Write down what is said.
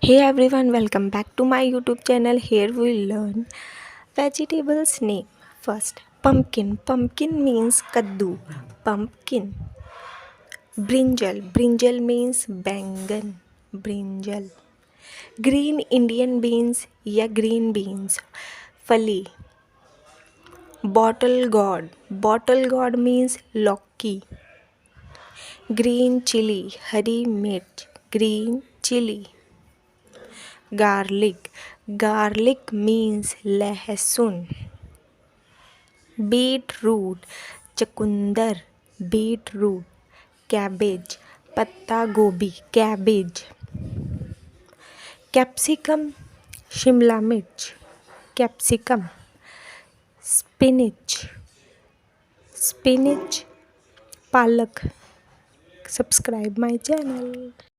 Hey everyone, welcome back to my YouTube channel. Here we learn vegetables name. First, pumpkin. Pumpkin means kaddu. Pumpkin. Brinjal. Brinjal means bangan. Brinjal. Green Indian beans या green beans. Fali. Bottle gourd. Bottle gourd means लौकी. Green chili. हरी मिर्च. Green chili. Garlic. Garlic means लहसुन. Beetroot. चकुंदर. Beetroot. Cabbage. पत्ता गोभी. Cabbage. Capsicum. Shimla मिर्च. Capsicum. Spinach. Spinach. पालक. Subscribe my channel.